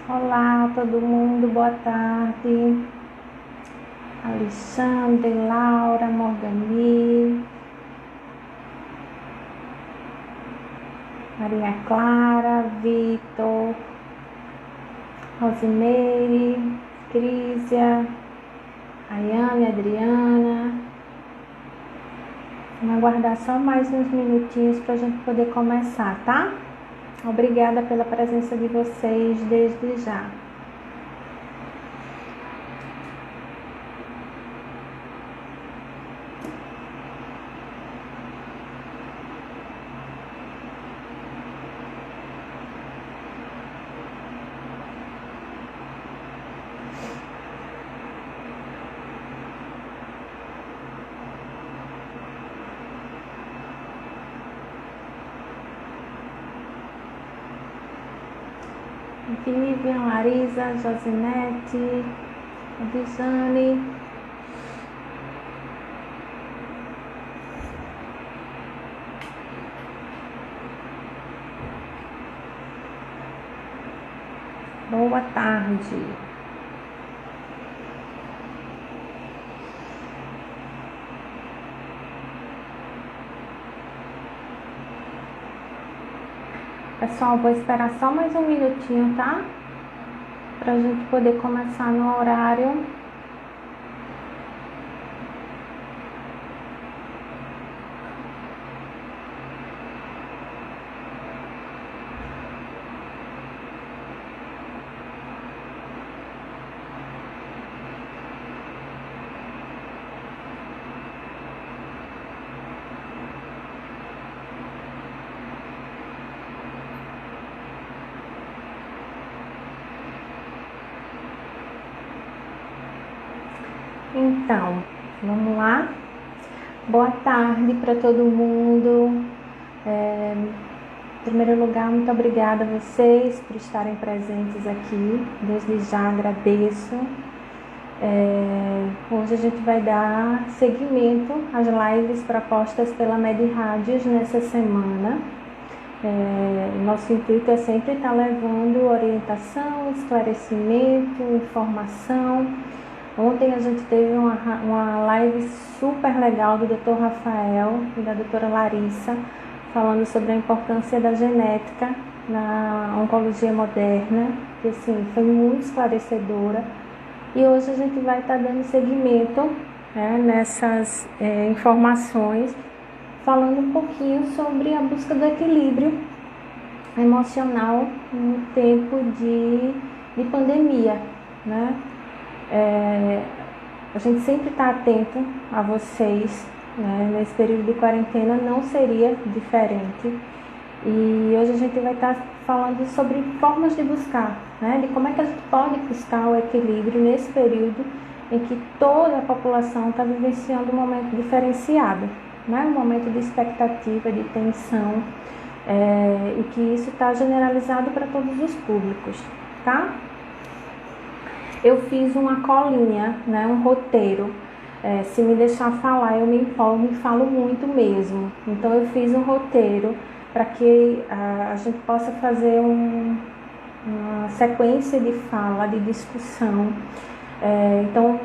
Olá, todo mundo, boa tarde. Alexandre, Laura, Morgani, Maria Clara, Vitor, Rosimeire, Crísia, Ayane, Adriana. Vamos aguardar só mais uns minutinhos para a gente poder começar, tá? Obrigada pela presença de vocês desde já. Vivian, Larisa, Josinete, Adjane. Boa tarde. Pessoal, vou esperar só mais um minutinho, tá? Pra gente poder começar no horário. Então, vamos lá? Boa tarde para todo mundo. Em primeiro lugar, muito obrigada a vocês por estarem presentes aqui. Desde já agradeço. Hoje a gente vai dar seguimento às lives propostas pela Med Rádios nessa semana. Nosso intuito é sempre estar levando orientação, esclarecimento, informação. Ontem a gente teve uma live super legal do Dr. Rafael e da doutora Larissa, falando sobre a importância da genética na oncologia moderna, que assim, foi muito esclarecedora. E hoje a gente vai estar dando seguimento nessas informações, falando um pouquinho sobre a busca do equilíbrio emocional no tempo de pandemia, né? A gente sempre está atento a vocês, né? Nesse período de quarentena não seria diferente. E hoje a gente vai estar falando sobre formas de buscar, né? De como é que a gente pode buscar o equilíbrio nesse período em que toda a população está vivenciando um momento diferenciado, né? Um momento de expectativa, de tensão, e que isso está generalizado para todos os públicos, tá? Eu fiz uma colinha, né, um roteiro. Se me deixar falar, eu me empolgo e falo muito mesmo. Então, eu fiz um roteiro para que a gente possa fazer uma sequência de fala, de discussão. Então,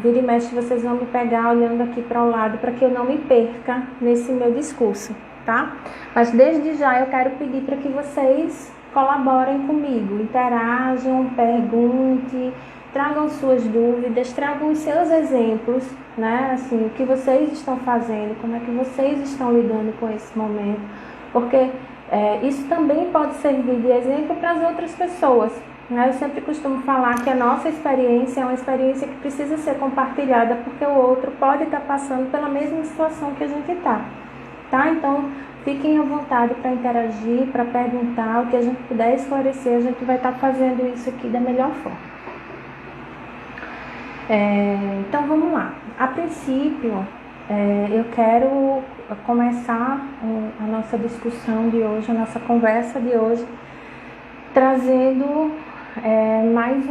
vira e mexe, vocês vão me pegar olhando aqui para o lado para que eu não me perca nesse meu discurso, tá? Mas desde já eu quero pedir para que vocês colaborem comigo, interajam, perguntem, tragam suas dúvidas, tragam os seus exemplos, né? Assim, o que vocês estão fazendo, como é que vocês estão lidando com esse momento, porque isso também pode servir de exemplo para as outras pessoas, né? Eu sempre costumo falar que a nossa experiência é uma experiência que precisa ser compartilhada, porque o outro pode estar passando pela mesma situação que a gente está, tá? Então, fiquem à vontade para interagir, para perguntar, o que a gente puder esclarecer, a gente vai estar fazendo isso aqui da melhor forma. Então vamos lá. A princípio, eu quero começar a nossa discussão de hoje, a nossa conversa de hoje, trazendo mais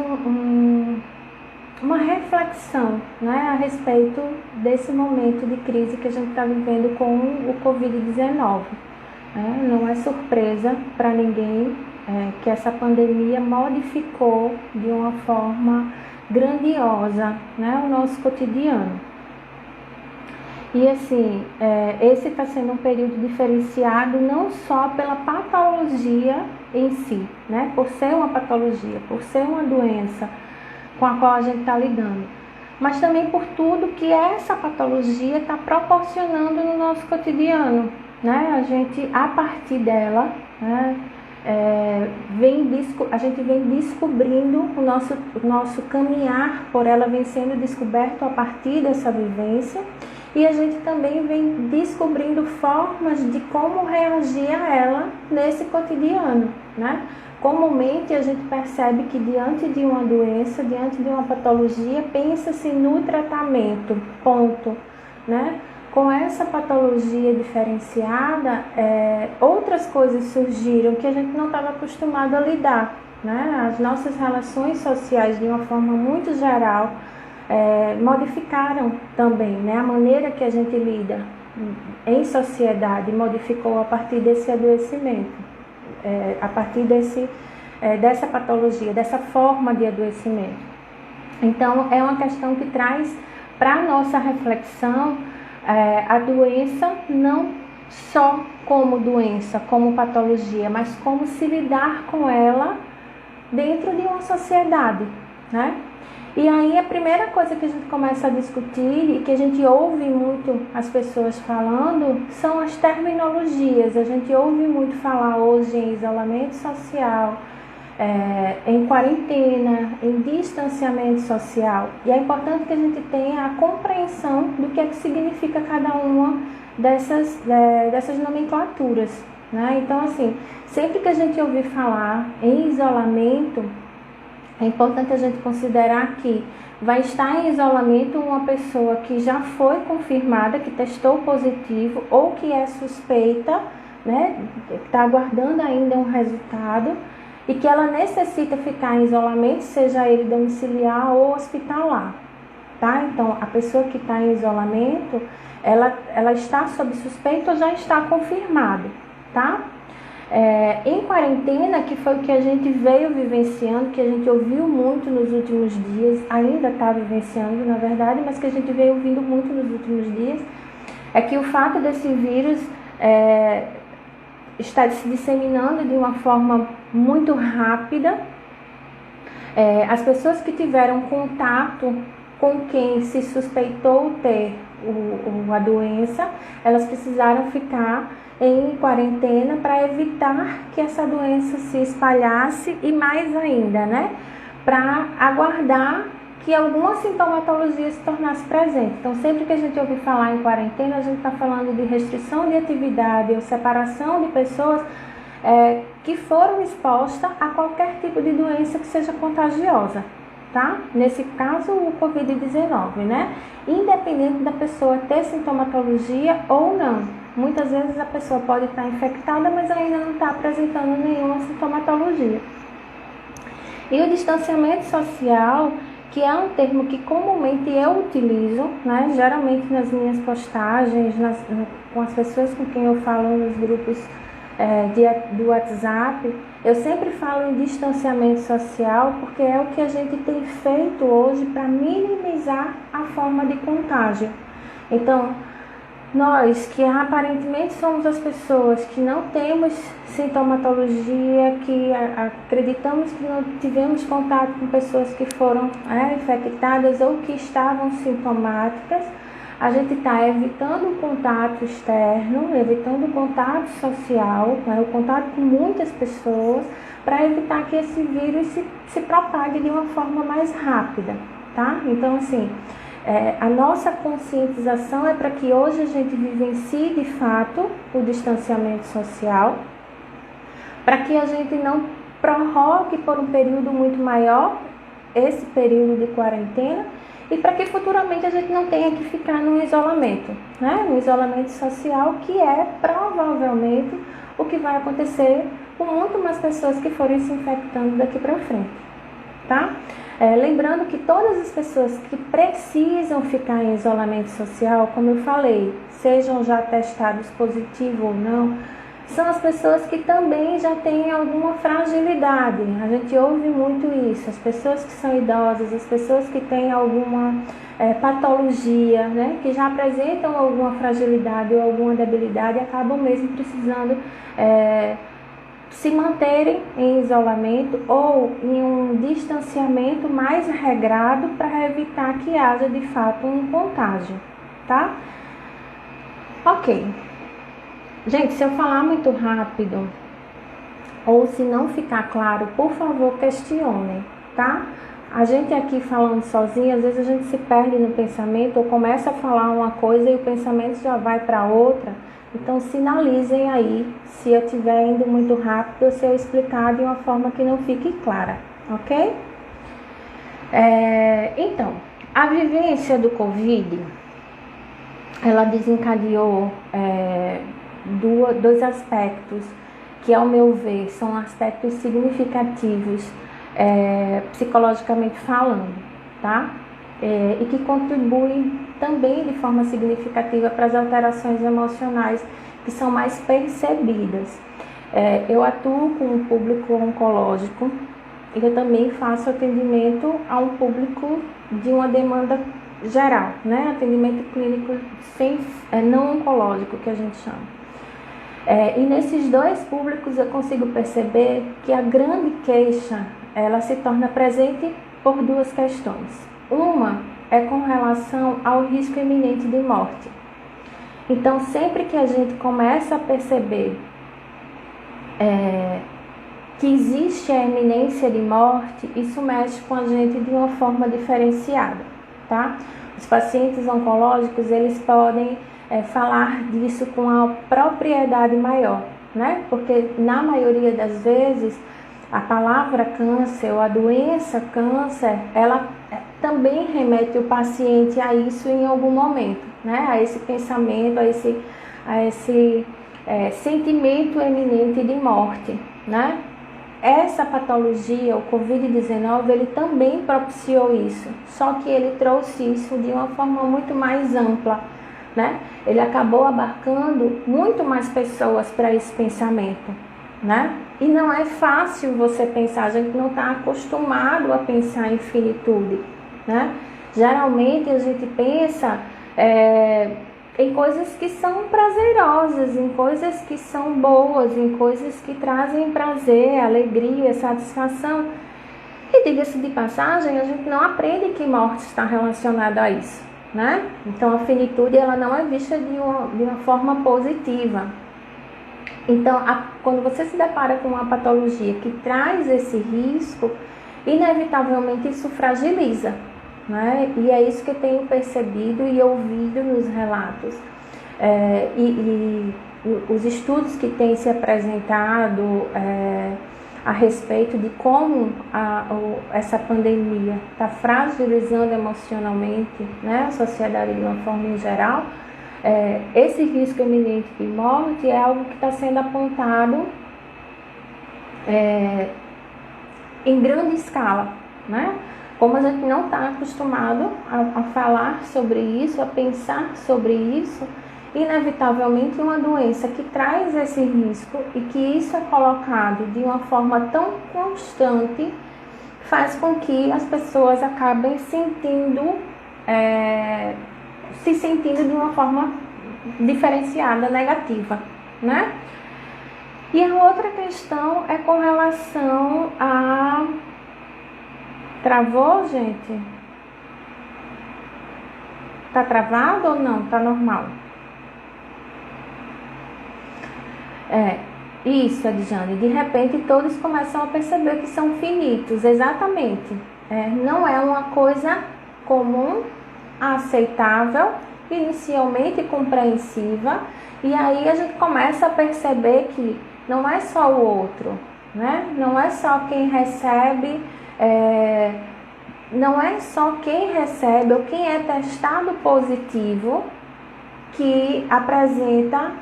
uma reflexão, né, a respeito desse momento de crise que a gente está vivendo com o Covid-19. Não é surpresa para ninguém que essa pandemia modificou de uma forma grandiosa, né, o nosso cotidiano. E assim, esse está sendo um período diferenciado não só pela patologia em si, né, por ser uma patologia, por ser uma doença com a qual a gente está lidando, mas também por tudo que essa patologia está proporcionando no nosso cotidiano, né? A gente, a partir dela, né, a gente vem descobrindo o nosso caminhar por ela, vem sendo descoberto a partir dessa vivência, e a gente também vem descobrindo formas de como reagir a ela nesse cotidiano, né? Comumente a gente percebe que diante de uma doença, diante de uma patologia, pensa-se no tratamento, ponto, né? Com essa patologia diferenciada, outras coisas surgiram que a gente não estava acostumado a lidar, né? As nossas relações sociais, de uma forma muito geral, modificaram também, né? A maneira que a gente lida em sociedade modificou a partir desse adoecimento. A partir dessa patologia, dessa forma de adoecimento. Então, é uma questão que traz para a nossa reflexão a doença não só como doença, como patologia, mas como se lidar com ela dentro de uma sociedade, né? E aí a primeira coisa que a gente começa a discutir e que a gente ouve muito as pessoas falando são as terminologias. A gente ouve muito falar hoje em isolamento social, em quarentena, em distanciamento social. E é importante que a gente tenha a compreensão do que é que significa cada uma dessas nomenclaturas, né? Então, assim, sempre que a gente ouvir falar em isolamento, é importante a gente considerar que vai estar em isolamento uma pessoa que já foi confirmada, que testou positivo ou que é suspeita, né, está aguardando ainda um resultado e que ela necessita ficar em isolamento, seja ele domiciliar ou hospitalar, tá? Então, a pessoa que está em isolamento, ela está sob suspeita ou já está confirmado, tá? Em quarentena, que foi o que a gente veio vivenciando, que a gente ouviu muito nos últimos dias, ainda está vivenciando, na verdade, mas que a gente veio ouvindo muito nos últimos dias, é que o fato desse vírus estar se disseminando de uma forma muito rápida, as pessoas que tiveram contato com quem se suspeitou ter a doença, elas precisaram ficar em quarentena para evitar que essa doença se espalhasse e mais ainda, né, para aguardar que alguma sintomatologia se tornasse presente. Então, sempre que a gente ouve falar em quarentena, a gente está falando de restrição de atividade ou separação de pessoas que foram expostas a qualquer tipo de doença que seja contagiosa, tá? Nesse caso, o Covid-19, né? Independente da pessoa ter sintomatologia ou não. Muitas vezes a pessoa pode estar infectada, mas ainda não está apresentando nenhuma sintomatologia. E o distanciamento social, que é um termo que comumente eu utilizo, né, geralmente nas minhas postagens, com as pessoas com quem eu falo nos grupos do WhatsApp, eu sempre falo em distanciamento social, porque é o que a gente tem feito hoje para minimizar a forma de contágio. Então, nós que aparentemente somos as pessoas que não temos sintomatologia, que acreditamos que não tivemos contato com pessoas que foram infectadas ou que estavam sintomáticas, a gente está evitando o contato externo, evitando o contato social, o contato com muitas pessoas, para evitar que esse vírus se propague de uma forma mais rápida, tá? Então, assim, a nossa conscientização é para que hoje a gente vivencie de fato o distanciamento social, para que a gente não prorrogue por um período muito maior esse período de quarentena e para que futuramente a gente não tenha que ficar no isolamento, né? No isolamento social, que é provavelmente o que vai acontecer com muito mais pessoas que forem se infectando daqui para frente, tá? Lembrando que todas as pessoas que precisam ficar em isolamento social, como eu falei, sejam já testados positivo ou não, são as pessoas que também já têm alguma fragilidade. A gente ouve muito isso, as pessoas que são idosas, as pessoas que têm alguma patologia, né, que já apresentam alguma fragilidade ou alguma debilidade e acabam mesmo precisando se manterem em isolamento ou em um distanciamento mais regrado para evitar que haja de fato um contágio, tá? Ok. Gente, se eu falar muito rápido ou se não ficar claro, por favor, questionem, tá? A gente aqui falando sozinho, às vezes a gente se perde no pensamento ou começa a falar uma coisa e o pensamento já vai para outra. Então, sinalizem aí se eu estiver indo muito rápido ou se eu explicar de uma forma que não fique clara, ok? Então, a vivência do Covid, ela desencadeou dois aspectos que, ao meu ver, são aspectos significativos psicologicamente falando, tá? E que contribuem também de forma significativa para as alterações emocionais que são mais percebidas. Eu atuo com um público oncológico e eu também faço atendimento a um público de uma demanda geral, né? Atendimento clínico não oncológico, que a gente chama. E nesses dois públicos eu consigo perceber que a grande queixa, ela se torna presente por duas questões. Uma é com relação ao risco iminente de morte. Então, sempre que a gente começa a perceber que existe a iminência de morte, isso mexe com a gente de uma forma diferenciada, tá? Os pacientes oncológicos, eles podem falar disso com a propriedade maior, né? Porque na maioria das vezes a palavra câncer ou a doença câncer, ela também remete o paciente a isso em algum momento, né? A esse pensamento, a esse sentimento eminente de morte, né? Essa patologia, o Covid-19, ele também propiciou isso, só que ele trouxe isso de uma forma muito mais ampla, né? Ele acabou abarcando muito mais pessoas para esse pensamento, né? E não é fácil você pensar, a gente não está acostumado a pensar em finitude, né? Geralmente a gente pensa em coisas que são prazerosas, em coisas que são boas, em coisas que trazem prazer, alegria, satisfação. E diga-se de passagem, a gente não aprende que morte está relacionada a isso, né? Então a finitude, ela não é vista de uma forma positiva. Então, quando você se depara com uma patologia que traz esse risco, inevitavelmente isso fragiliza, né? E é isso que eu tenho percebido e ouvido nos relatos. Os estudos que têm se apresentado a respeito de como essa pandemia está fragilizando emocionalmente, né, a sociedade de uma forma em geral, esse risco iminente de morte é algo que está sendo apontado em grande escala, né? Como a gente não está acostumado a falar sobre isso, a pensar sobre isso, inevitavelmente uma doença que traz esse risco e que isso é colocado de uma forma tão constante faz com que as pessoas acabem se sentindo de uma forma diferenciada, negativa, né? E a outra questão é com relação a... Travou, gente? Tá travado ou não? Tá normal? Isso, Adjane. De repente todos começam a perceber que são finitos. Exatamente. Não é uma coisa comum, aceitável, inicialmente compreensiva. E aí a gente começa a perceber que não é só o outro, né? Não é só quem recebe... não é só quem recebe ou quem é testado positivo que apresenta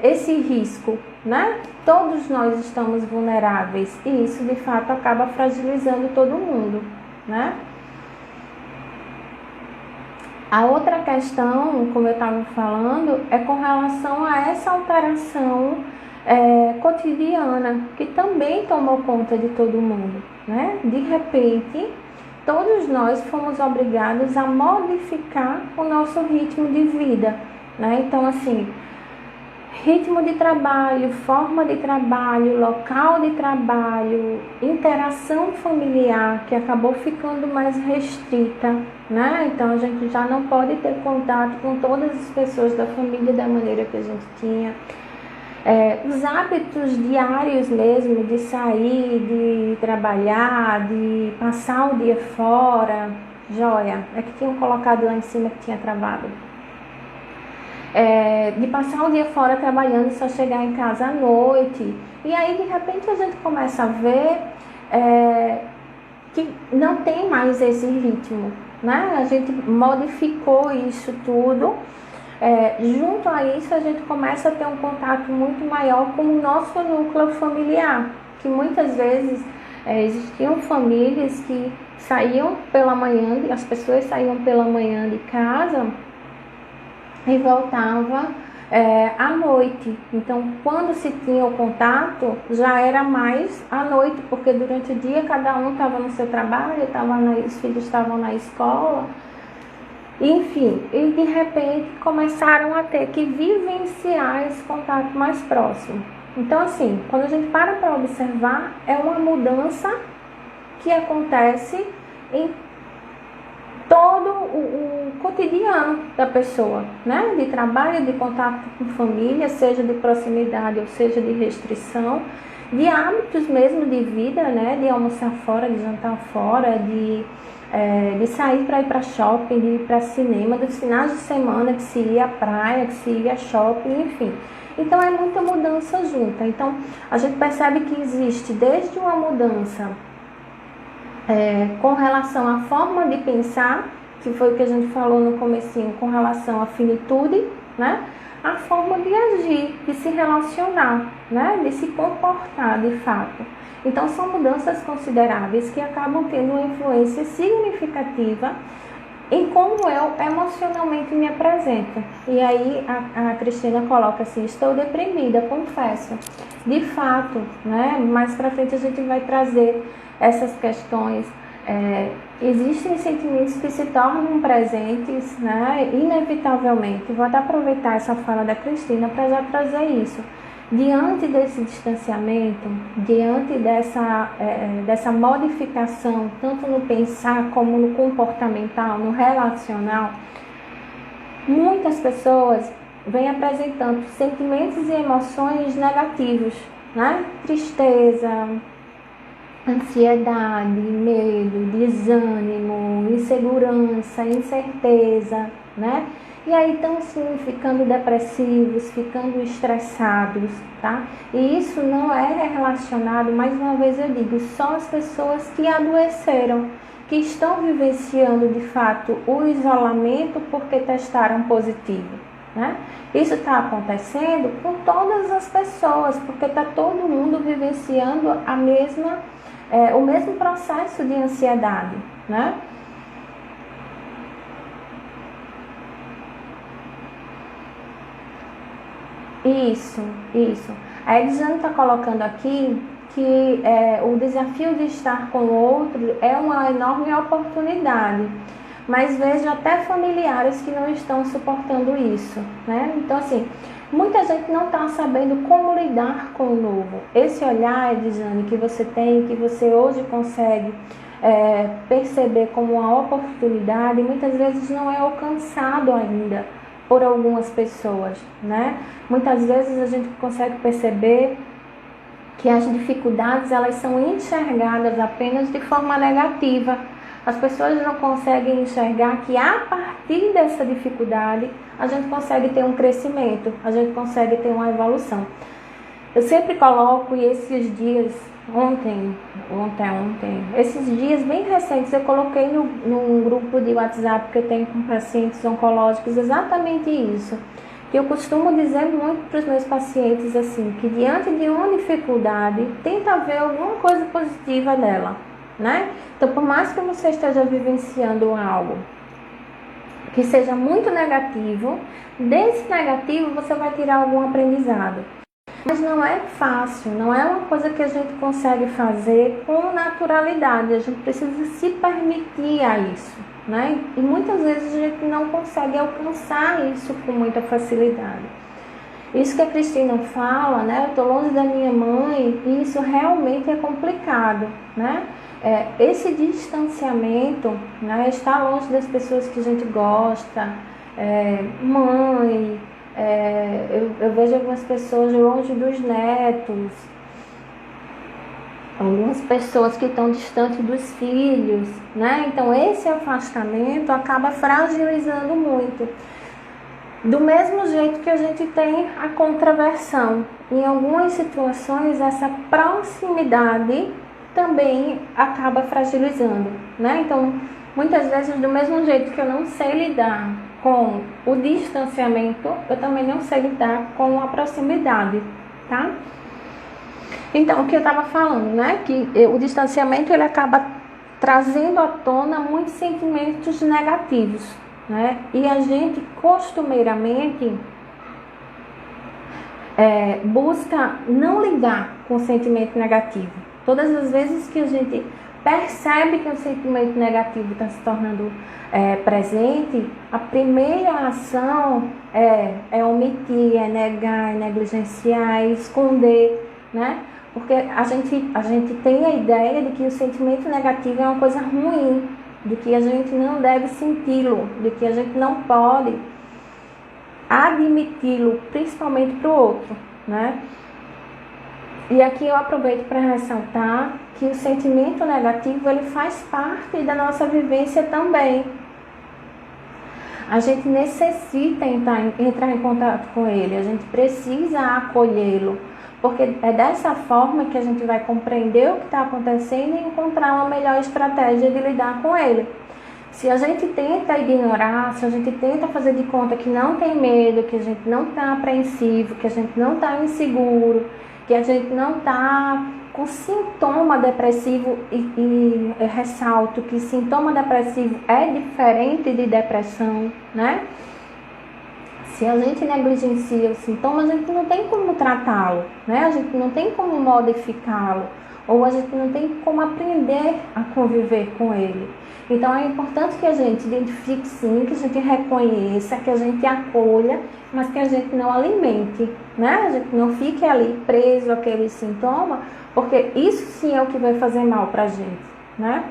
esse risco, né? Todos nós estamos vulneráveis e isso de fato acaba fragilizando todo mundo, né? A outra questão, como eu estava falando, é com relação a essa alteração cotidiana, que também tomou conta de todo mundo, né? De repente, todos nós fomos obrigados a modificar o nosso ritmo de vida, né? Então, assim, ritmo de trabalho, forma de trabalho, local de trabalho, interação familiar, que acabou ficando mais restrita, né? Então a gente já não pode ter contato com todas as pessoas da família da maneira que a gente tinha. Os hábitos diários mesmo, de sair, de trabalhar, de passar o dia fora, joia, é que tinham colocado lá em cima que tinha travado. De passar o dia fora trabalhando e só chegar em casa à noite. E aí, de repente, a gente começa a ver que não tem mais esse ritmo, né? A gente modificou isso tudo. Junto a isso, a gente começa a ter um contato muito maior com o nosso núcleo familiar, que muitas vezes existiam famílias que saíam pela manhã, as pessoas saíam pela manhã de casa e voltava à noite. Então, quando se tinha o contato, já era mais à noite, porque durante o dia cada um estava no seu trabalho, os filhos estavam na escola, enfim, e de repente começaram a ter que vivenciar esse contato mais próximo. Então, assim, quando a gente para observar, é uma mudança que acontece em todo o cotidiano da pessoa, né? De trabalho, de contato com família, seja de proximidade ou seja de restrição, de hábitos mesmo de vida, né? De almoçar fora, de jantar fora, de sair para ir para shopping, de ir para cinema, dos finais de semana que se ia à praia, que se ia a shopping, enfim. Então é muita mudança junta. Então a gente percebe que existe desde uma mudança com relação à forma de pensar, que foi o que a gente falou no comecinho, com relação à finitude, né? A forma de agir, de se relacionar, né? De se comportar de fato. Então são mudanças consideráveis que acabam tendo uma influência significativa em como eu emocionalmente me apresento. E aí a Cristina coloca assim: estou deprimida, confesso. De fato, né? Mais para frente a gente vai trazer essas questões. Existem sentimentos que se tornam presentes, né? Inevitavelmente. Vou até aproveitar essa fala da Cristina para já trazer isso. Diante desse distanciamento, diante dessa modificação, tanto no pensar como no comportamental, no relacional, muitas pessoas vêm apresentando sentimentos e emoções negativos, né? Tristeza, ansiedade, medo, desânimo, insegurança, incerteza, né? E aí estão assim, ficando depressivos, ficando estressados, tá? E isso não é relacionado, mais uma vez eu digo, só as pessoas que adoeceram, que estão vivenciando de fato o isolamento porque testaram positivo, né? Isso está acontecendo com todas as pessoas, porque está todo mundo vivenciando o mesmo processo de ansiedade, né? Isso. A Edjane está colocando aqui que o desafio de estar com o outro é uma enorme oportunidade, mas vejo até familiares que não estão suportando isso, né? Então, assim, muita gente não está sabendo como lidar com o novo. Esse olhar, Edjane, que você tem, que você hoje consegue perceber como uma oportunidade, muitas vezes não é alcançado ainda por algumas pessoas, né? Muitas vezes a gente consegue perceber que as dificuldades elas são enxergadas apenas de forma negativa. As pessoas não conseguem enxergar que a partir dessa dificuldade a gente consegue ter um crescimento, a gente consegue ter uma evolução. Eu sempre coloco, e esses dias, esses dias bem recentes, eu coloquei num grupo de WhatsApp que eu tenho com pacientes oncológicos exatamente isso. Que eu costumo dizer muito para os meus pacientes assim, que diante de uma dificuldade, tenta ver alguma coisa positiva nela, né? Então, por mais que você esteja vivenciando algo que seja muito negativo. Desse negativo você vai tirar algum aprendizado. Mas não é fácil, não é uma coisa que a gente consegue fazer com naturalidade. A gente precisa se permitir a isso, né? E muitas vezes a gente não consegue alcançar isso com muita facilidade. Isso que a Cristina fala, né? Eu estou longe da minha mãe, e isso realmente é complicado, né? Esse distanciamento, né? Estar longe das pessoas que a gente gosta, mãe, eu vejo algumas pessoas longe dos netos, algumas pessoas que estão distantes dos filhos, né? Então esse afastamento acaba fragilizando muito. Do mesmo jeito que a gente tem a contraversão. Em algumas situações, essa proximidade também acaba fragilizando, né? Então, muitas vezes, do mesmo jeito que eu não sei lidar com o distanciamento, eu também não sei lidar com a proximidade, tá? Então, o que eu estava falando, né? Que o distanciamento, ele acaba trazendo à tona muitos sentimentos negativos, né? E a gente costumeiramente busca não lidar com o sentimento negativo. Todas as vezes que a gente percebe que o sentimento negativo está se tornando presente, a primeira ação é omitir, é negar, é negligenciar, é esconder, né? Porque a gente tem a ideia de que o sentimento negativo é uma coisa ruim, de que a gente não deve senti-lo, de que a gente não pode admiti-lo, principalmente para o outro, né? E aqui eu aproveito para ressaltar que o sentimento negativo, ele faz parte da nossa vivência também. A gente necessita entrar em contato com ele, a gente precisa acolhê-lo, porque é dessa forma que a gente vai compreender o que está acontecendo e encontrar uma melhor estratégia de lidar com ele. Se a gente tenta ignorar, se a gente tenta fazer de conta que não tem medo, que a gente não está apreensivo, que a gente não está inseguro, que a gente não está com sintoma depressivo, e ressalto que sintoma depressivo é diferente de depressão, né? Se a gente negligencia o sintoma, a gente não tem como tratá-lo, né? A gente não tem como modificá-lo, ou a gente não tem como aprender a conviver com ele. Então é importante que a gente identifique sim, que a gente reconheça, que a gente acolha, mas que a gente não alimente, né? A gente não fique ali preso àquele sintoma, porque isso sim é o que vai fazer mal pra gente, né?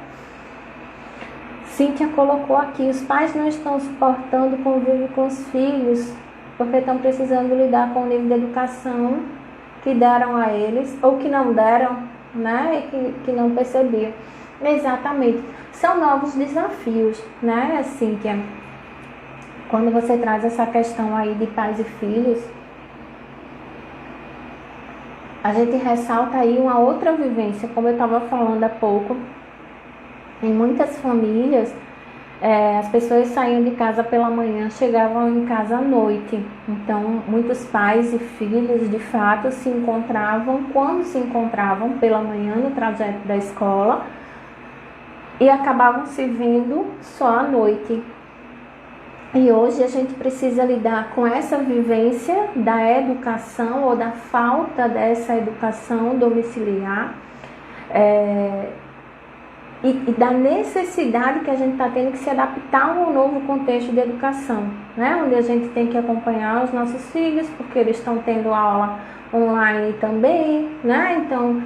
Cíntia colocou aqui, os pais não estão suportando o convívio com os filhos, porque estão precisando lidar com o nível de educação que deram a eles, ou que não deram, né? E que não percebiam. Exatamente. São novos desafios, né, Cíntia? Quando você traz essa questão aí de pais e filhos, a gente ressalta aí uma outra vivência, como eu estava falando há pouco. Em muitas famílias, as pessoas saíam de casa pela manhã, chegavam em casa à noite. Então, muitos pais e filhos, de fato, se encontravam, quando se encontravam pela manhã no trajeto da escola, e acabavam se vendo só à noite. E hoje a gente precisa lidar com essa vivência da educação ou da falta dessa educação domiciliar, e da necessidade que a gente está tendo que se adaptar a um novo contexto de educação, né? Onde a gente tem que acompanhar os nossos filhos, porque eles estão tendo aula online também, né? Então,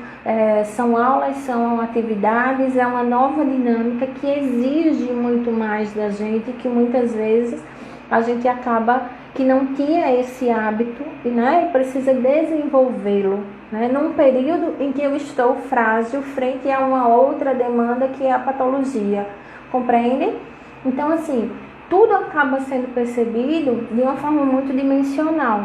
são aulas, são atividades, é uma nova dinâmica que exige muito mais da gente, que muitas vezes a gente acaba que não tinha esse hábito, né? E precisa desenvolvê-lo, né? Num período em que eu estou frágil frente a uma outra demanda que é a patologia, compreendem? Então, assim, tudo acaba sendo percebido de uma forma muito dimensional.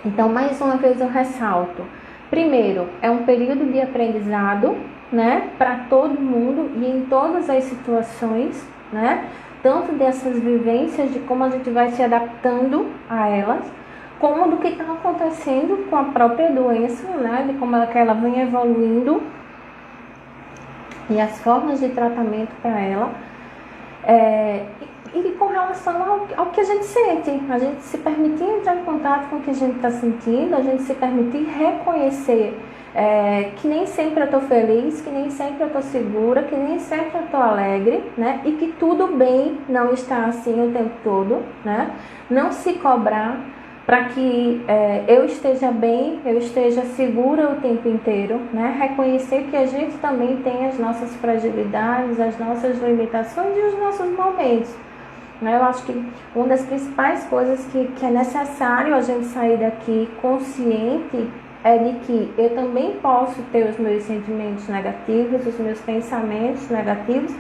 Então, mais uma vez eu ressalto. Primeiro, é um período de aprendizado, né, para todo mundo e em todas as situações, né, tanto dessas vivências de como a gente vai se adaptando a elas, como do que está acontecendo com a própria doença, né, de como ela vem evoluindo e as formas de tratamento para ela. e com relação ao que a gente sente, a gente se permitir entrar em contato com o que a gente está sentindo, a gente se permitir reconhecer que nem sempre eu estou feliz, que nem sempre eu estou segura, que nem sempre eu estou alegre, né? E que tudo bem não estar assim o tempo todo, né? Não se cobrar para que eu esteja bem, eu esteja segura o tempo inteiro, né? Reconhecer que a gente também tem as nossas fragilidades, as nossas limitações e os nossos momentos. Eu acho que uma das principais coisas que é necessário a gente sair daqui consciente é de que eu também posso ter os meus sentimentos negativos, os meus pensamentos negativos.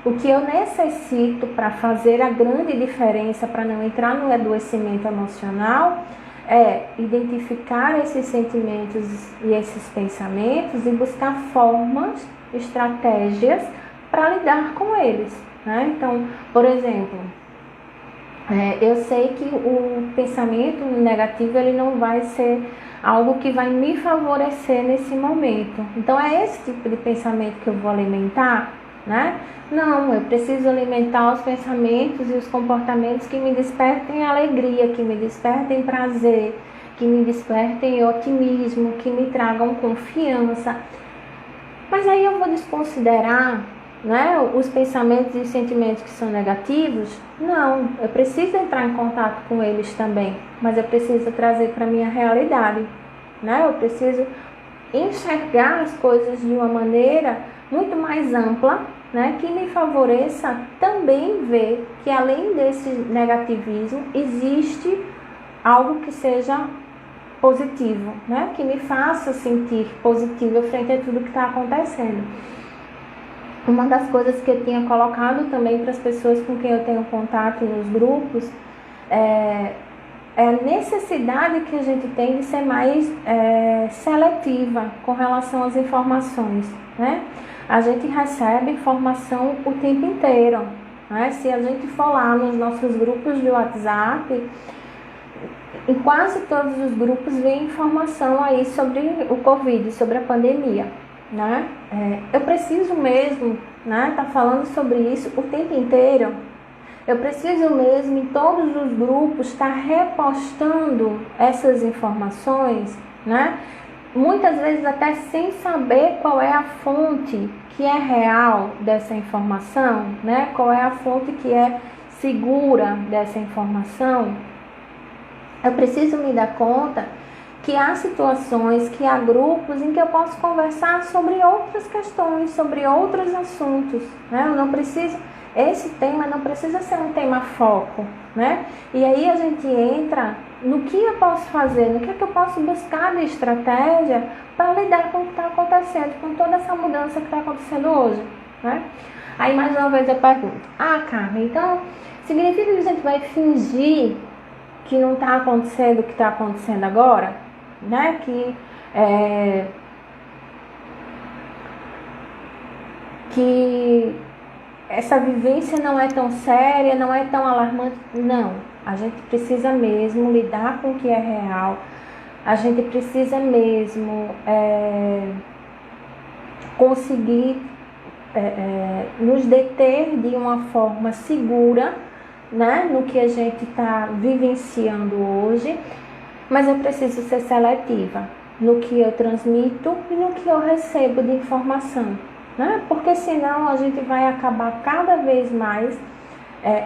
O que eu necessito para fazer a grande diferença, para não entrar no adoecimento emocional, é identificar esses sentimentos e esses pensamentos e buscar formas, estratégias para lidar com eles, né? Então, por exemplo, eu sei que o pensamento negativo ele não vai ser algo que vai me favorecer nesse momento. Então, é esse tipo de pensamento que eu vou alimentar, né? Não, eu preciso alimentar os pensamentos e os comportamentos que me despertem alegria, que me despertem prazer, que me despertem otimismo, que me tragam confiança. Mas aí eu vou desconsiderar, né, os pensamentos e sentimentos que são negativos? Não, eu preciso entrar em contato com eles também, mas eu preciso trazer para a minha realidade, né? Eu preciso enxergar as coisas de uma maneira muito mais ampla, né, que me favoreça também ver que além desse negativismo existe algo que seja positivo, né, que me faça sentir positivo frente a tudo que está acontecendo. Uma das coisas que eu tinha colocado também para as pessoas com quem eu tenho contato nos grupos é a necessidade que a gente tem de ser mais seletiva com relação às informações, né? A gente recebe informação o tempo inteiro, né? Se a gente for lá nos nossos grupos de WhatsApp, em quase todos os grupos vem informação aí sobre o Covid, sobre a pandemia, né? Eu preciso mesmo, né, tá falando sobre isso o tempo inteiro. Eu preciso mesmo em todos os grupos estar repostando essas informações, né? Muitas vezes até sem saber qual é a fonte que é real dessa informação, né? Qual é a fonte que é segura dessa informação. Eu preciso me dar conta que há situações, que há grupos em que eu posso conversar sobre outras questões, sobre outros assuntos, né? Eu não preciso, esse tema não precisa ser um tema foco, né? E aí a gente entra no que eu posso fazer, no que eu posso buscar de estratégia para lidar com o que está acontecendo, com toda essa mudança que está acontecendo hoje, né? Aí mais uma vez eu pergunto, Carmen, então significa que a gente vai fingir que não está acontecendo o que está acontecendo agora, né? Que essa vivência não é tão séria, não é tão alarmante. Não, a gente precisa mesmo lidar com o que é real. A gente precisa mesmo conseguir nos deter de uma forma segura, né, no que a gente está vivenciando hoje, mas eu preciso ser seletiva no que eu transmito e no que eu recebo de informação, né? Porque senão a gente vai acabar cada vez mais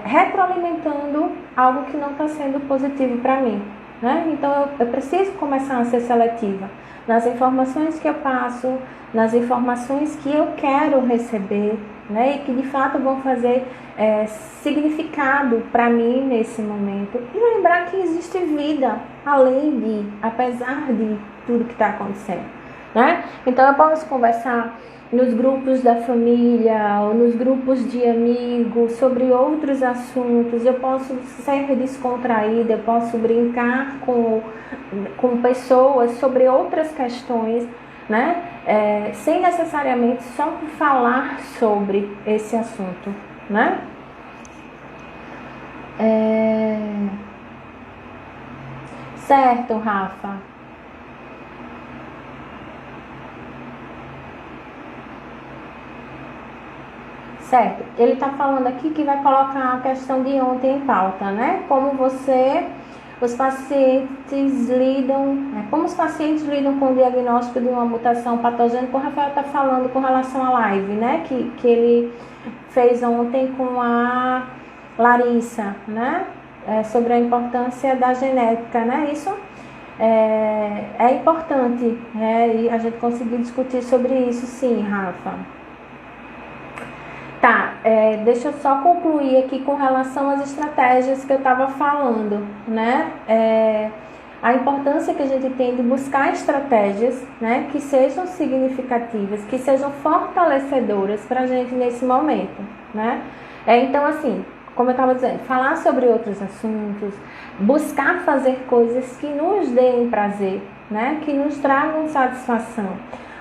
retroalimentando algo que não está sendo positivo para mim, né? Então eu preciso começar a ser seletiva nas informações que eu passo, nas informações que eu quero receber, né? E que de fato vão fazer significado para mim nesse momento. E lembrar que existe vida apesar de tudo que está acontecendo, né? Então eu posso conversar nos grupos da família ou nos grupos de amigos sobre outros assuntos. Eu posso ser descontraída, eu posso brincar com pessoas sobre outras questões, né? Sem necessariamente só falar sobre esse assunto, né? Certo, Rafa. certo? Ele está falando aqui que vai colocar a questão de ontem em pauta, né? Como os pacientes lidam, como os pacientes lidam com o diagnóstico de uma mutação patogênica. O Rafael está falando com relação à live, né? Que ele fez ontem com a Larissa, né? Sobre a importância da genética, né? Isso é importante, e a gente conseguir discutir sobre isso, sim, Rafa. Tá, deixa eu só concluir aqui com relação às estratégias que eu estava falando, né? A importância que a gente tem de buscar estratégias, né, que sejam significativas, que sejam fortalecedoras para a gente nesse momento, né? Então, assim, como eu estava dizendo, falar sobre outros assuntos, buscar fazer coisas que nos deem prazer, né, que nos tragam satisfação.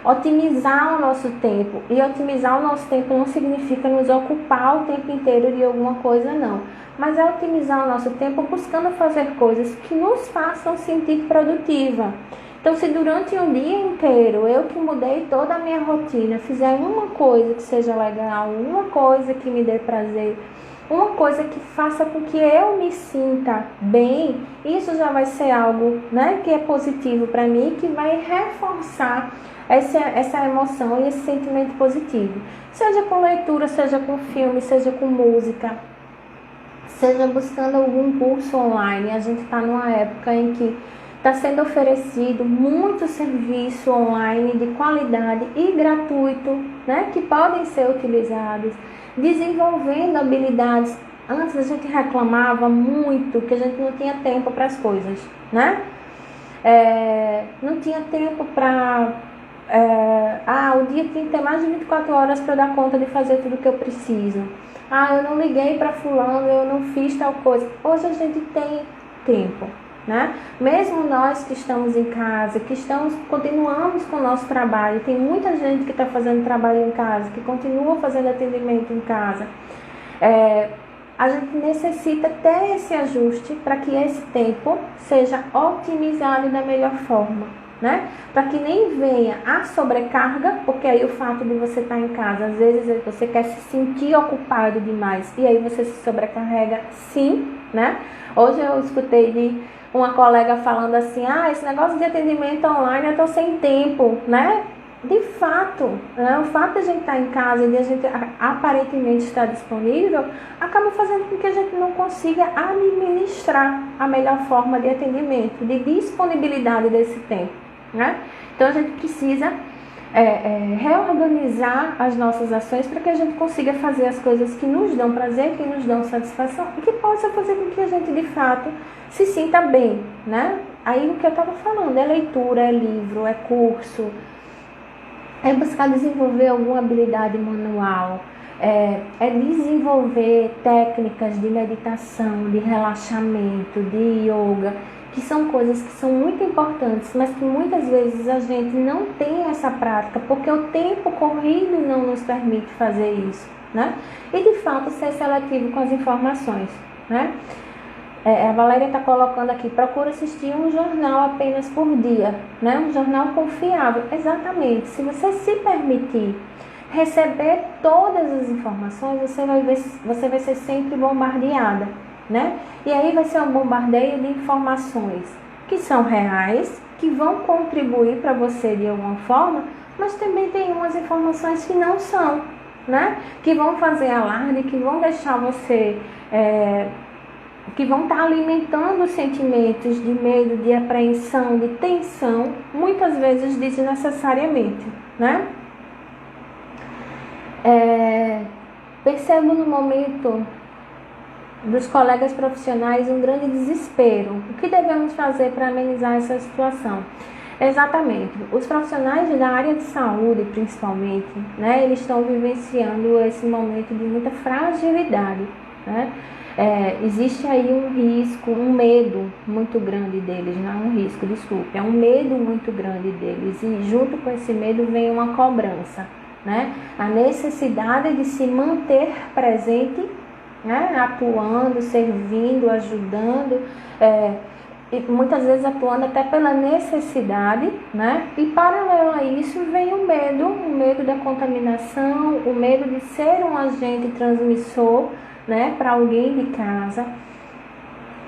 Otimizar o nosso tempo. E otimizar o nosso tempo não significa nos ocupar o tempo inteiro de alguma coisa, não. Mas é otimizar o nosso tempo buscando fazer coisas que nos façam sentir produtiva. Então, se durante um dia inteiro eu que mudei toda a minha rotina, fizer uma coisa que seja legal, uma coisa que me dê prazer, uma coisa que faça com que eu me sinta bem, isso já vai ser algo, né, que é positivo para mim, que vai reforçar essa emoção e esse sentimento positivo. Seja com leitura, seja com filme, seja com música, seja buscando algum curso online. A gente está numa época em que está sendo oferecido muito serviço online de qualidade e gratuito, né, que podem ser utilizados, desenvolvendo habilidades. Antes a gente reclamava muito que a gente não tinha tempo para as coisas, né? Não tinha tempo para... o dia tem que ter mais de 24 horas para dar conta de fazer tudo que eu preciso. Eu não liguei para fulano, eu não fiz tal coisa. Hoje a gente tem tempo, né? Mesmo nós que estamos em casa, continuamos com o nosso trabalho, tem muita gente que está fazendo trabalho em casa, que continua fazendo atendimento em casa. A gente necessita ter esse ajuste para que esse tempo seja otimizado da melhor forma, né? Para que nem venha a sobrecarga, porque aí o fato de você estar em casa, às vezes você quer se sentir ocupado demais e aí você se sobrecarrega, sim, né? Hoje eu escutei de uma colega falando assim, esse negócio de atendimento online eu tô sem tempo, né? De fato, né? O fato de a gente estar em casa e de a gente aparentemente estar disponível, acaba fazendo com que a gente não consiga administrar a melhor forma de atendimento, de disponibilidade desse tempo, né? Então a gente precisa reorganizar as nossas ações para que a gente consiga fazer as coisas que nos dão prazer, que nos dão satisfação e que possa fazer com que a gente de fato se sinta bem, né? Aí o que eu estava falando é leitura, é livro, é curso, é buscar desenvolver alguma habilidade manual, é desenvolver técnicas de meditação, de relaxamento, de yoga, que são coisas que são muito importantes, mas que muitas vezes a gente não tem essa prática, porque o tempo corrido não nos permite fazer isso, né? E de fato ser seletivo com as informações, né? A Valéria está colocando aqui, procura assistir um jornal apenas por dia, né? Um jornal confiável. Exatamente. Se você se permitir receber todas as informações, você vai ser sempre bombardeada, né? E aí vai ser um bombardeio de informações que são reais, que vão contribuir para você de alguma forma, mas também tem umas informações que não são, né? Que vão fazer alarde, que vão deixar você... que vão estar alimentando sentimentos de medo, de apreensão, de tensão, muitas vezes desnecessariamente, né? Percebo no momento dos colegas profissionais um grande desespero. O que devemos fazer para amenizar essa situação? Exatamente. Os profissionais da área de saúde, principalmente, né, eles estão vivenciando esse momento de muita fragilidade, né? Existe aí um risco, um medo muito grande deles, não é um risco, desculpe, é um medo muito grande deles, e junto com esse medo vem uma cobrança, né? A necessidade de se manter presente, né? Atuando, servindo, ajudando, e muitas vezes atuando até pela necessidade, né? E paralelo a isso vem o medo da contaminação, o medo de ser um agente transmissor, né, para alguém de casa.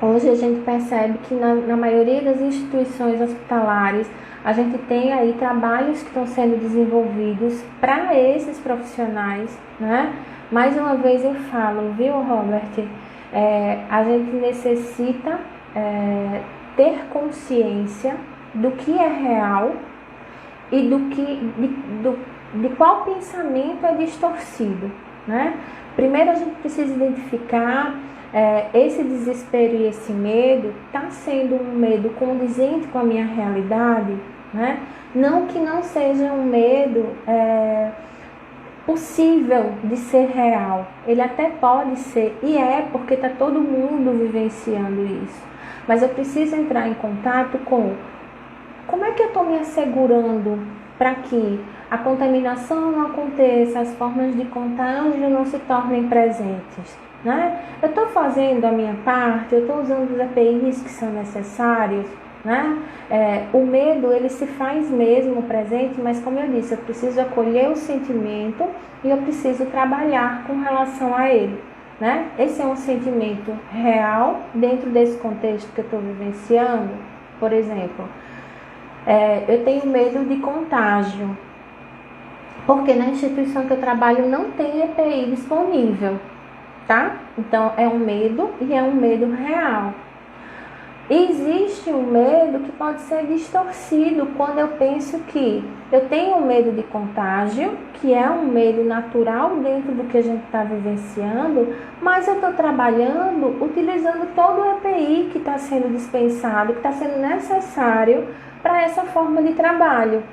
Hoje a gente percebe que na maioria das instituições hospitalares a gente tem aí trabalhos que estão sendo desenvolvidos para esses profissionais, né? Mais uma vez eu falo, viu, Robert? A gente necessita ter consciência do que é real e de qual pensamento é distorcido, né? Primeiro a gente precisa identificar esse desespero e esse medo está sendo um medo condizente com a minha realidade, né? Não que não seja um medo possível de ser real, ele até pode ser, e porque está todo mundo vivenciando isso, mas eu preciso entrar em contato com como é que eu estou me assegurando para que a contaminação não aconteça, as formas de contágio não se tornem presentes, né? Eu estou fazendo a minha parte, eu estou usando os EPIs que são necessários, né? O medo, ele se faz mesmo presente, mas como eu disse, eu preciso acolher o sentimento e eu preciso trabalhar com relação a ele, né? Esse é um sentimento real dentro desse contexto que eu estou vivenciando. Por exemplo, eu tenho medo de contágio, porque na instituição que eu trabalho não tem EPI disponível, tá? Então é um medo e é um medo real. Existe um medo que pode ser distorcido quando eu penso que eu tenho medo de contágio, que é um medo natural dentro do que a gente está vivenciando, mas eu estou trabalhando utilizando todo o EPI que está sendo dispensado, que está sendo necessário para essa forma de trabalho.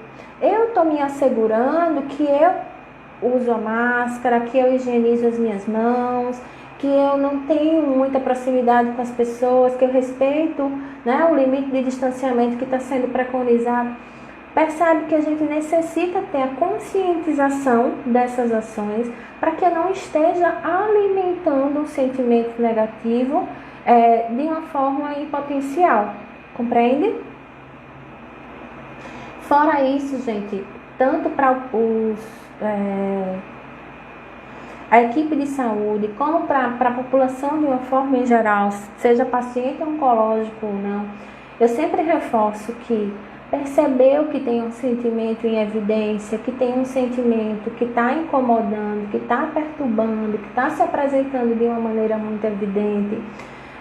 Eu estou me assegurando que eu uso a máscara, que eu higienizo as minhas mãos, que eu não tenho muita proximidade com as pessoas, que eu respeito, né, o limite de distanciamento que está sendo preconizado. Percebe que a gente necessita ter a conscientização dessas ações para que eu não esteja alimentando um sentimento negativo de uma forma impotencial. Compreende? Fora isso, gente, tanto para a equipe de saúde, como para a população de uma forma em geral, seja paciente oncológico ou não, eu sempre reforço que perceber que tem um sentimento em evidência, que tem um sentimento que está incomodando, que está perturbando, que está se apresentando de uma maneira muito evidente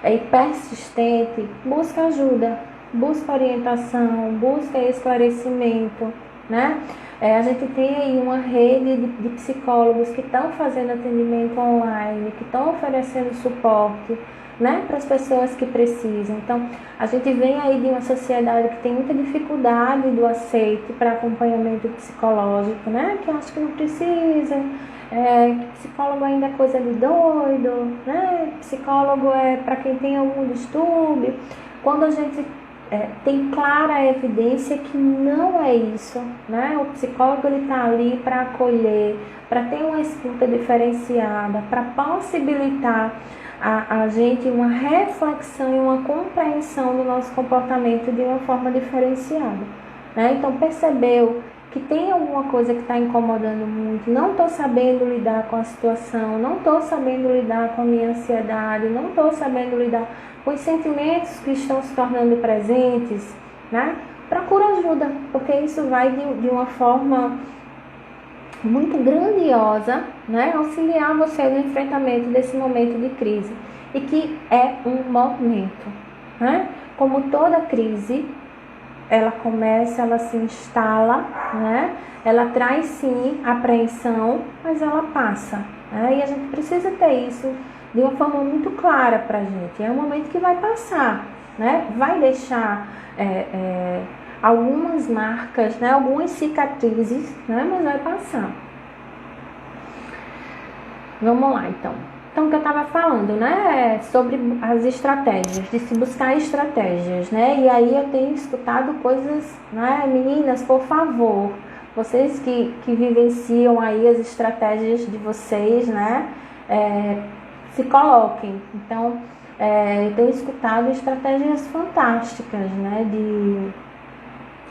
e persistente, busca ajuda, busca orientação, busca esclarecimento, né? A gente tem aí uma rede de psicólogos que estão fazendo atendimento online, que estão oferecendo suporte, né, para as pessoas que precisam. Então, a gente vem aí de uma sociedade que tem muita dificuldade do aceite para acompanhamento psicológico, né, que acho que não precisa, que psicólogo ainda é coisa de doido, né, psicólogo é para quem tem algum distúrbio. Quando a gente tem clara evidência que não é isso, né? O psicólogo está ali para acolher, para ter uma escuta diferenciada, para possibilitar a gente uma reflexão e uma compreensão do nosso comportamento de uma forma diferenciada, né? Então percebeu que tem alguma coisa que está incomodando muito, não estou sabendo lidar com a situação, não estou sabendo lidar com a minha ansiedade, não estou sabendo lidar com os sentimentos que estão se tornando presentes, né? Procura ajuda, porque isso vai de uma forma muito grandiosa, né? Auxiliar você no enfrentamento desse momento de crise, e que é um momento, né? Como toda crise, ela começa, ela se instala, né? Ela traz sim apreensão, mas ela passa, né? E a gente precisa ter isso de uma forma muito clara para a gente. É um momento que vai passar, né? Vai deixar algumas marcas, né? Algumas cicatrizes, né? Mas vai passar. Vamos lá, então. Então, o que eu estava falando, né, sobre as estratégias, de se buscar estratégias, né, e aí eu tenho escutado coisas, né, meninas, por favor, vocês que vivenciam aí as estratégias de vocês, né, se coloquem. Então, eu tenho escutado estratégias fantásticas, né, de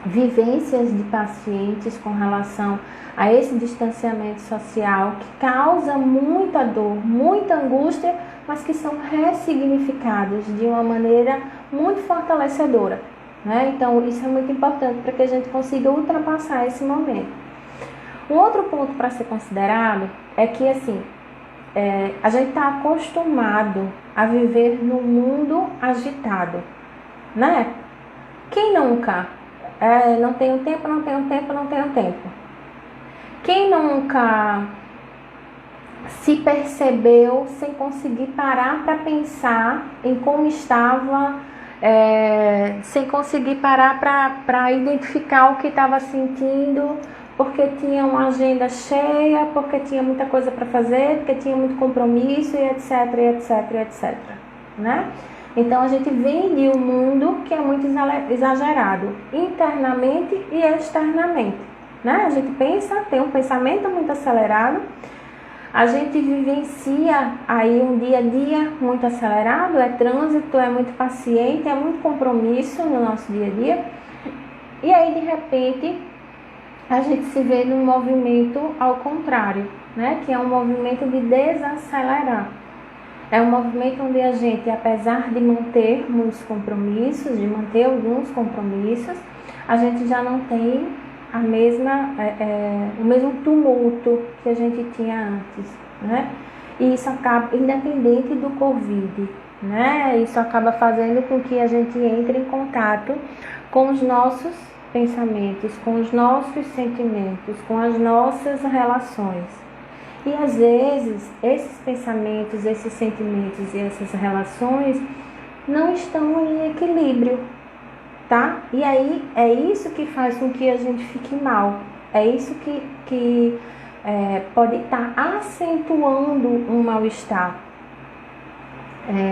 vivências de pacientes com relação a esse distanciamento social que causa muita dor, muita angústia, mas que são ressignificadas de uma maneira muito fortalecedora, né? Então, isso é muito importante para que a gente consiga ultrapassar esse momento. Um outro ponto para ser considerado é que, assim, a gente está acostumado a viver num mundo agitado, né? Quem nunca? Não tenho tempo, não tenho tempo, não tenho tempo. Quem nunca se percebeu sem conseguir parar para pensar em como estava, sem conseguir parar para identificar o que estava sentindo, porque tinha uma agenda cheia, porque tinha muita coisa para fazer, porque tinha muito compromisso e etc, etc, etc, né? Então a gente vem de um mundo que é muito exagerado, internamente e externamente, né? A gente tem um pensamento muito acelerado, a gente vivencia aí um dia a dia muito acelerado, é trânsito, é muito paciente, é muito compromisso no nosso dia a dia, e aí de repente a gente se vê num movimento ao contrário, né? Que é um movimento de desacelerar. É um movimento onde a gente, apesar de manter muitos compromissos, de manter alguns compromissos, a gente já não tem o mesmo tumulto que a gente tinha antes, né? E isso acaba, independente do Covid, né? Isso acaba fazendo com que a gente entre em contato com os nossos pensamentos, com os nossos sentimentos, com as nossas relações. E às vezes esses pensamentos, esses sentimentos e essas relações não estão em equilíbrio, tá? E aí é isso que faz com que a gente fique mal. É isso que pode estar acentuando um mal-estar.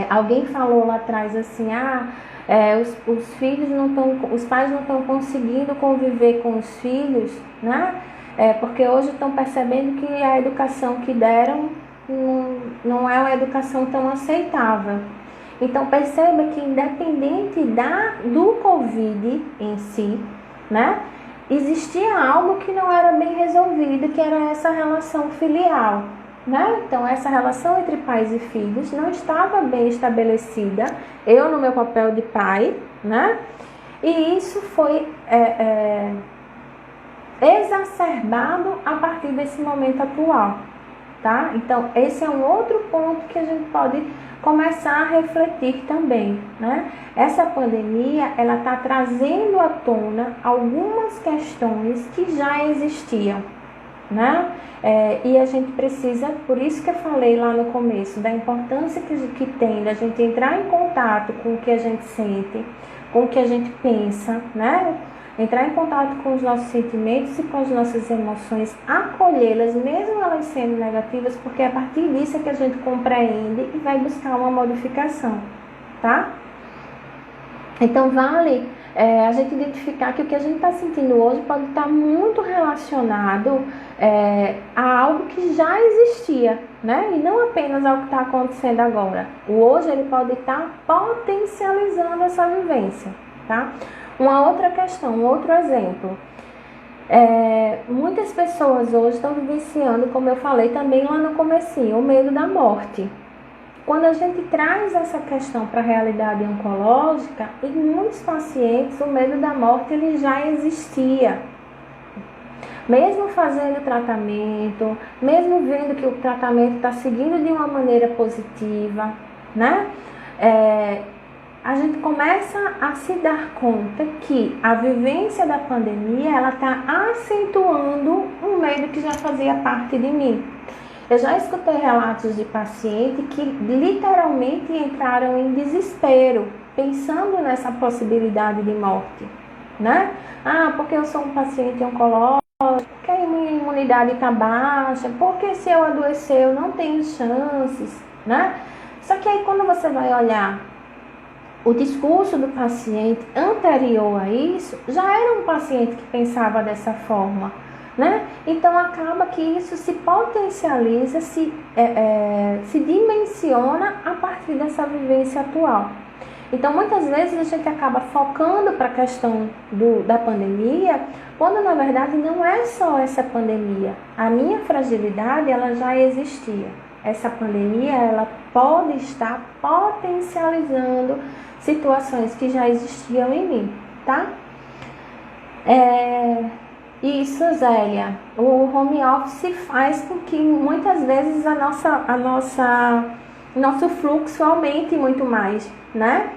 Alguém falou lá atrás assim, os filhos não estão, os pais não estão conseguindo conviver com os filhos, né? Porque hoje estão percebendo que a educação que deram não é uma educação tão aceitável. Então perceba que independente do Covid em si, né? Existia algo que não era bem resolvido, que era essa relação filial, né? Então essa relação entre pais e filhos não estava bem estabelecida, eu no meu papel de pai, né? E isso foi exacerbado a partir desse momento atual, tá? Então esse é um outro ponto que a gente pode começar a refletir também, né? Essa pandemia, ela está trazendo à tona algumas questões que já existiam, né? E a gente precisa, por isso que eu falei lá no começo, da importância que tem da gente entrar em contato com o que a gente sente, com o que a gente pensa, né? Entrar em contato com os nossos sentimentos e com as nossas emoções, acolhê-las, mesmo elas sendo negativas, porque é a partir disso é que a gente compreende e vai buscar uma modificação, tá? Então vale a gente identificar que o que a gente está sentindo hoje pode estar muito relacionado a algo que já existia, né? E não apenas ao que está acontecendo agora. O hoje ele pode estar potencializando essa vivência, tá? Uma outra questão, um outro exemplo. Muitas pessoas hoje estão vivenciando, como eu falei também lá no comecinho, o medo da morte. Quando a gente traz essa questão para a realidade oncológica, em muitos pacientes o medo da morte ele já existia. Mesmo fazendo tratamento, mesmo vendo que o tratamento está seguindo de uma maneira positiva, né? A gente começa a se dar conta que a vivência da pandemia ela está acentuando um medo que já fazia parte de mim. Eu já escutei relatos de pacientes que literalmente entraram em desespero, pensando nessa possibilidade de morte, né? Porque eu sou um paciente oncológico, porque a minha imunidade está baixa, porque se eu adoecer eu não tenho chances, né? Só que aí quando você vai olhar o discurso do paciente anterior a isso, já era um paciente que pensava dessa forma, né? Então acaba que isso se potencializa, se dimensiona a partir dessa vivência atual. Então muitas vezes a gente acaba focando para a questão da pandemia, quando na verdade não é só essa pandemia. A minha fragilidade, ela já existia. Essa pandemia, ela pode estar potencializando situações que já existiam em mim, tá? Isso, Zélia, o home office faz com que muitas vezes nosso fluxo aumente muito mais, né?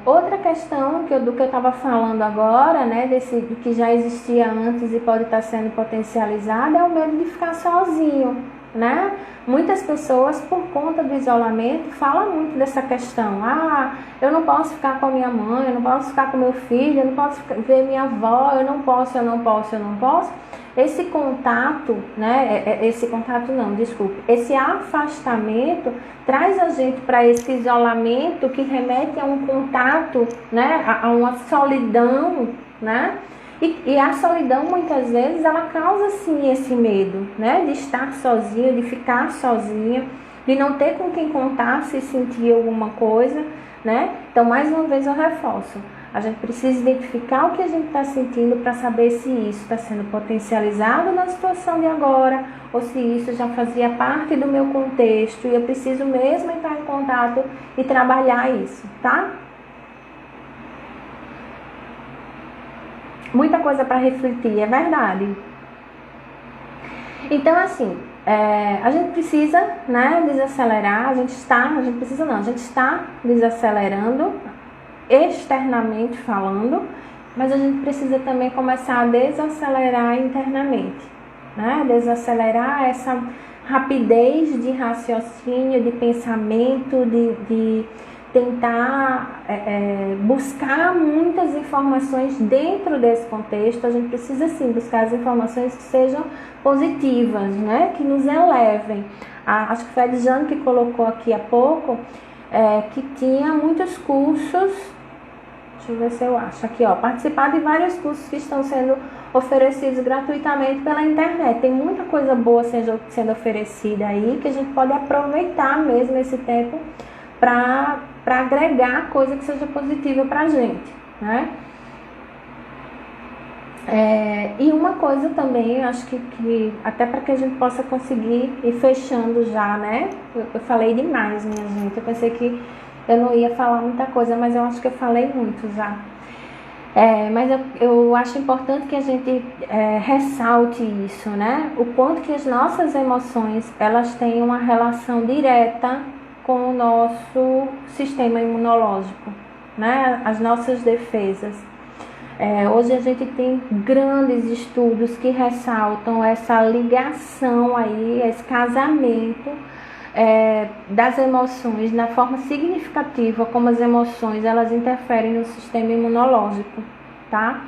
Outra questão do que eu estava falando agora, né, do que já existia antes e pode estar sendo potencializado, é o medo de ficar sozinho, né? Muitas pessoas, por conta do isolamento, falam muito dessa questão. Eu não posso ficar com a minha mãe, eu não posso ficar com meu filho, eu não posso ver minha avó, eu não posso. Esse contato, né? Esse afastamento traz a gente para esse isolamento que remete a um contato, né? A uma solidão, né? E a solidão, muitas vezes, ela causa, sim, esse medo, né? De estar sozinha, de ficar sozinha, de não ter com quem contar se sentir alguma coisa, né? Então, mais uma vez, eu reforço. A gente precisa identificar o que a gente está sentindo para saber se isso está sendo potencializado na situação de agora ou se isso já fazia parte do meu contexto e eu preciso mesmo entrar em contato e trabalhar isso, tá? Muita coisa para refletir, é verdade. Então, assim, a gente precisa, né, desacelerar, a gente está desacelerando, externamente falando, mas a gente precisa também começar a desacelerar internamente, né? Desacelerar essa rapidez de raciocínio, de pensamento, de tentar buscar muitas informações dentro desse contexto. A gente precisa sim buscar as informações que sejam positivas, né? Que nos elevem. Acho que foi a Edjane que colocou aqui há pouco que tinha muitos cursos. Deixa eu ver se eu acho aqui, ó, participar de vários cursos que estão sendo oferecidos gratuitamente pela internet. Tem muita coisa boa sendo oferecida aí que a gente pode aproveitar mesmo esse tempo para agregar coisa que seja positiva para a gente, né? E uma coisa também, acho que até para que a gente possa conseguir ir fechando já, né? Eu falei demais, minha gente. Eu pensei que eu não ia falar muita coisa, mas eu acho que eu falei muito já. Mas eu acho importante que a gente ressalte isso, né? O quanto que as nossas emoções, elas têm uma relação direta com o nosso sistema imunológico, né? As nossas defesas. Hoje a gente tem grandes estudos que ressaltam essa ligação aí, esse casamento das emoções, na forma significativa como as emoções elas interferem no sistema imunológico, tá?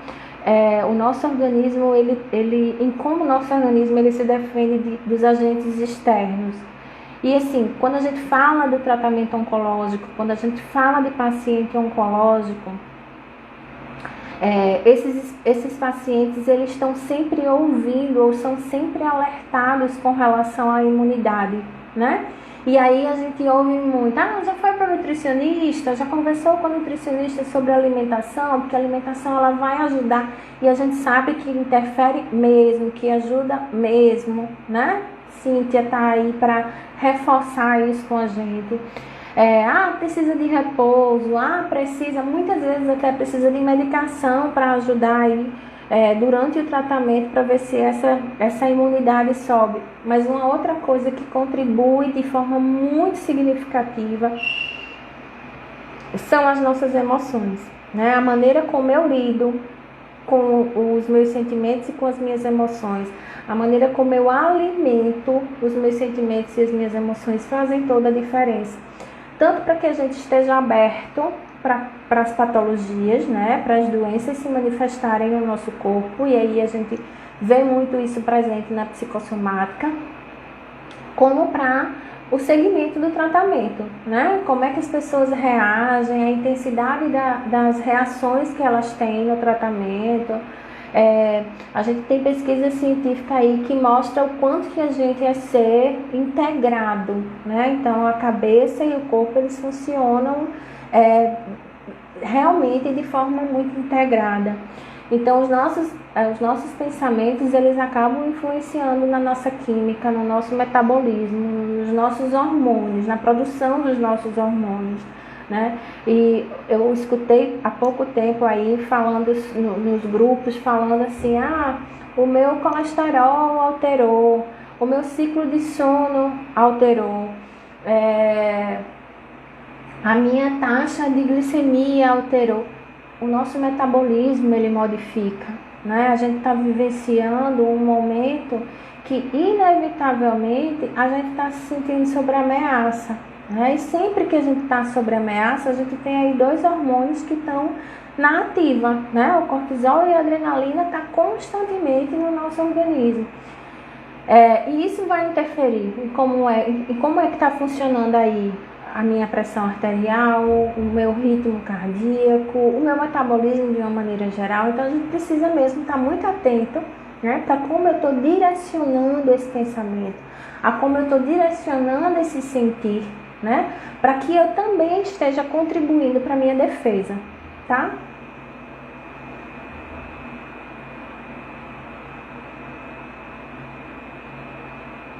O nosso organismo, em como o nosso organismo ele se defende dos agentes externos. E assim, quando a gente fala do tratamento oncológico, quando a gente fala de paciente oncológico, esses pacientes eles estão sempre ouvindo ou são sempre alertados com relação à imunidade, né? E aí a gente ouve muito, já foi para nutricionista, já conversou com a nutricionista sobre alimentação, porque a alimentação ela vai ajudar e a gente sabe que interfere mesmo, que ajuda mesmo, né? Cíntia tá aí para reforçar isso com a gente. Precisa de repouso, muitas vezes até precisa de medicação para ajudar aí durante o tratamento para ver se essa imunidade sobe. Mas uma outra coisa que contribui de forma muito significativa são as nossas emoções, né? A maneira como eu lido com os meus sentimentos e com as minhas emoções, a maneira como eu alimento os meus sentimentos e as minhas emoções fazem toda a diferença. Tanto para que a gente esteja aberto para as patologias, né, para as doenças se manifestarem no nosso corpo, e aí a gente vê muito isso presente na psicossomática, como para o segmento do tratamento, né? Como é que as pessoas reagem, a intensidade das reações que elas têm no tratamento. A gente tem pesquisa científica aí que mostra o quanto que a gente é ser integrado, né? Então a cabeça e o corpo eles funcionam realmente de forma muito integrada. Então os nossos pensamentos eles acabam influenciando na nossa química, no nosso metabolismo, nos nossos hormônios, na produção dos nossos hormônios, né? E eu escutei há pouco tempo aí falando nos grupos, falando assim, o meu colesterol alterou, o meu ciclo de sono alterou, a minha taxa de glicemia alterou. O nosso metabolismo ele modifica, né? A gente está vivenciando um momento que inevitavelmente a gente está se sentindo sob ameaça, né? E sempre que a gente está sob ameaça, a gente tem aí dois hormônios que estão na ativa, né? O cortisol e a adrenalina está constantemente no nosso organismo. E isso vai interferir em como é que está funcionando aí a minha pressão arterial, o meu ritmo cardíaco, o meu metabolismo de uma maneira geral. Então a gente precisa mesmo estar muito atento, né, para como eu estou direcionando esse pensamento, a como eu estou direcionando esse sentir, né, para que eu também esteja contribuindo para a minha defesa, tá?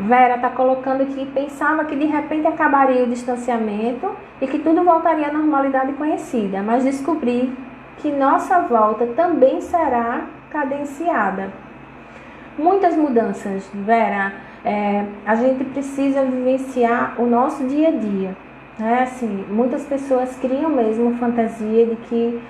Vera está colocando que pensava que de repente acabaria o distanciamento e que tudo voltaria à normalidade conhecida, mas descobri que nossa volta também será cadenciada. Muitas mudanças, Vera. A gente precisa vivenciar o nosso dia a dia, né? Assim, muitas pessoas criam mesmo fantasia de que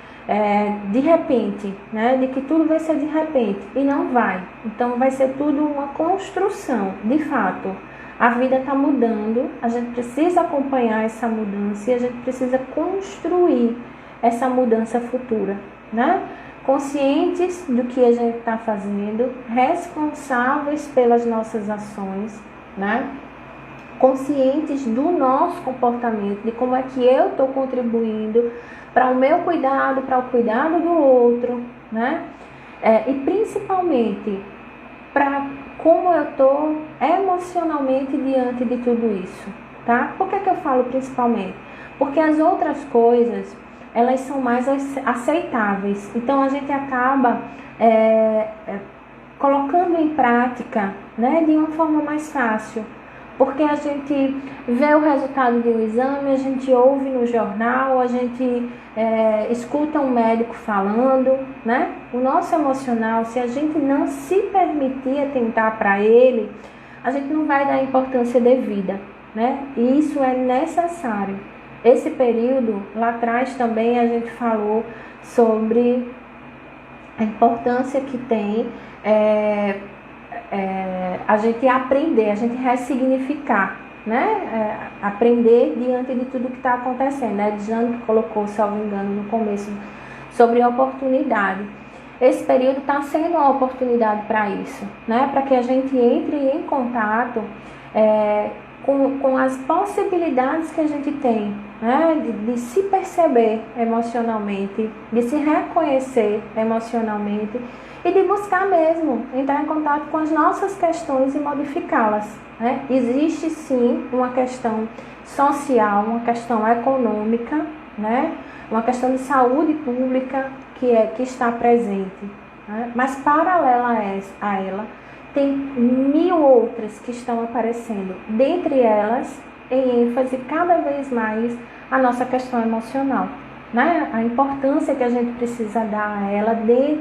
de repente, né? De que tudo vai ser de repente, e não vai. Então vai ser tudo uma construção, de fato. A vida está mudando, a gente precisa acompanhar essa mudança e a gente precisa construir essa mudança futura, né? Conscientes do que a gente está fazendo, responsáveis pelas nossas ações, né? Conscientes do nosso comportamento, de como é que eu estou contribuindo para o meu cuidado, para o cuidado do outro, né? E principalmente para como eu estou emocionalmente diante de tudo isso, tá? Por que eu falo principalmente? Porque as outras coisas, elas são mais aceitáveis. Então a gente acaba colocando em prática, né, de uma forma mais fácil. Porque a gente vê o resultado de um exame, a gente ouve no jornal, a gente escuta um médico falando, né? O nosso emocional, se a gente não se permitir atentar para ele, a gente não vai dar a importância devida, né? E isso é necessário. Esse período, lá atrás também a gente falou sobre a importância que tem a gente aprender, a gente ressignificar, né? Aprender diante de tudo que está acontecendo, né? Jane que colocou, salvo engano, no começo, sobre a oportunidade. Esse período está sendo uma oportunidade para isso, né? Para que a gente entre em contato com as possibilidades que a gente tem, né? De se perceber emocionalmente, de se reconhecer emocionalmente e de buscar mesmo entrar em contato com as nossas questões e modificá-las, né? Existe sim uma questão social, uma questão econômica, né? Uma questão de saúde pública que está presente, né? Mas paralela a ela, tem 1000 outras que estão aparecendo, dentre elas, em ênfase cada vez mais a nossa questão emocional, né? A importância que a gente precisa dar a ela dentro